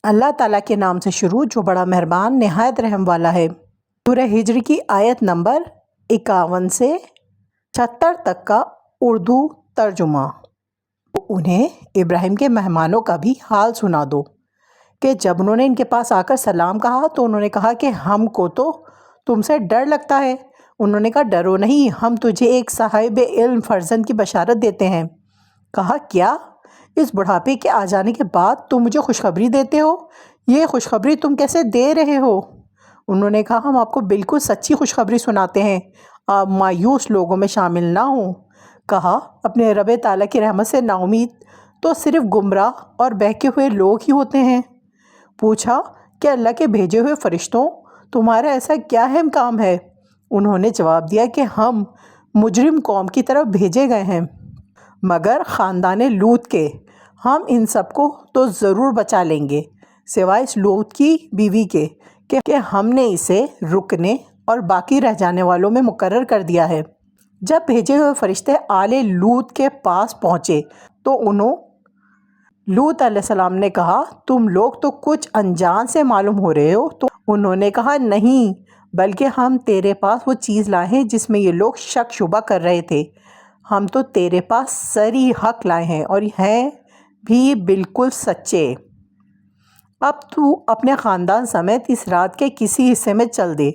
اللہ تعالیٰ کے نام سے شروع جو بڑا مہربان نہایت رحم والا ہے۔ سورہ ہجر کی آیت نمبر 51 سے 76 تک کا اردو ترجمہ۔ انہیں ابراہیم کے مہمانوں کا بھی حال سنا دو کہ جب انہوں نے ان کے پاس آ کر سلام کہا تو انہوں نے کہا کہ ہم کو تو تم سے ڈر لگتا ہے۔ انہوں نے کہا ڈرو نہیں، ہم تجھے ایک صاحب علم فرزند کی بشارت دیتے ہیں۔ کہا کیا؟ اس بڑھاپے کے آ جانے کے بعد تم مجھے خوشخبری دیتے ہو؟ یہ خوشخبری تم کیسے دے رہے ہو؟ انہوں نے کہا ہم آپ کو بالکل سچی خوشخبری سناتے ہیں، آپ مایوس لوگوں میں شامل نہ ہوں۔ کہا اپنے رب تعالیٰ کی رحمت سے نا امید تو صرف گمراہ اور بہکے ہوئے لوگ ہی ہوتے ہیں۔ پوچھا کہ اللہ کے بھیجے ہوئے فرشتوں تمہارا ایسا کیا اہم کام ہے؟ انہوں نے جواب دیا کہ ہم مجرم قوم کی طرف بھیجے گئے ہیں، مگر خاندان لوط کے ہم ان سب کو تو ضرور بچا لیں گے سوائے اس لوط کی بیوی کے کہ ہم نے اسے رکنے اور باقی رہ جانے والوں میں مقرر کر دیا ہے۔ جب بھیجے ہوئے فرشتے آل لوط کے پاس پہنچے تو انہوں لوط علیہ السلام نے کہا تم لوگ تو کچھ انجان سے معلوم ہو رہے ہو۔ تو انہوں نے کہا نہیں، بلکہ ہم تیرے پاس وہ چیز لائے ہیں جس میں یہ لوگ شک شبہ کر رہے تھے۔ ہم تو تیرے پاس صریح حق لائے ہیں اور ہیں بھی بالکل سچے۔ اب تو اپنے خاندان سمیت اس رات کے کسی حصے میں چل دے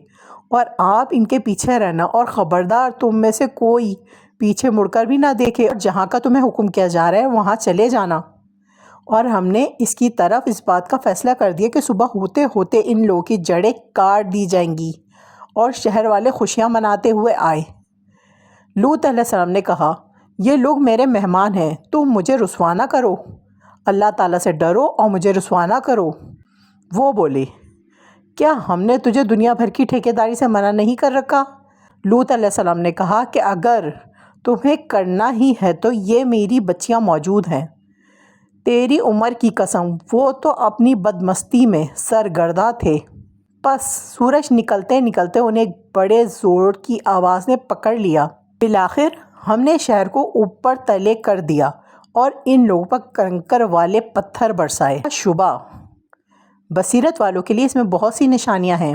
اور آپ ان کے پیچھے رہنا، اور خبردار تم میں سے کوئی پیچھے مڑ کر بھی نہ دیکھے، اور جہاں کا تمہیں حکم کیا جا رہا ہے وہاں چلے جانا۔ اور ہم نے اس کی طرف اس بات کا فیصلہ کر دیا کہ صبح ہوتے ہوتے ان لوگوں کی جڑیں کاٹ دی جائیں گی اور شہر والے خوشیاں مناتے ہوئے آئے۔ لوط علیہ السلام نے کہا یہ لوگ میرے مہمان ہیں، تم مجھے رسوا نہ کرو، اللہ تعالیٰ سے ڈرو اور مجھے رسوا نہ کرو۔ وہ بولے کیا ہم نے تجھے دنیا بھر کی ٹھیکیداری سے منع نہیں کر رکھا؟ لوط علیہ السلام نے کہا کہ اگر تمہیں کرنا ہی ہے تو یہ میری بچیاں موجود ہیں، تیری عمر کی قسم وہ تو اپنی بدمستی میں سرگرداں تھے۔ پس سورج نکلتے نکلتے انہیں ایک بڑے زور کی آواز نے پکڑ لیا۔ بالآخر ہم نے شہر کو اوپر تلے کر دیا اور ان لوگوں پر کنکر والے پتھر برسائے۔ شبہ بصیرت والوں کے لیے اس میں بہت سی نشانیاں ہیں۔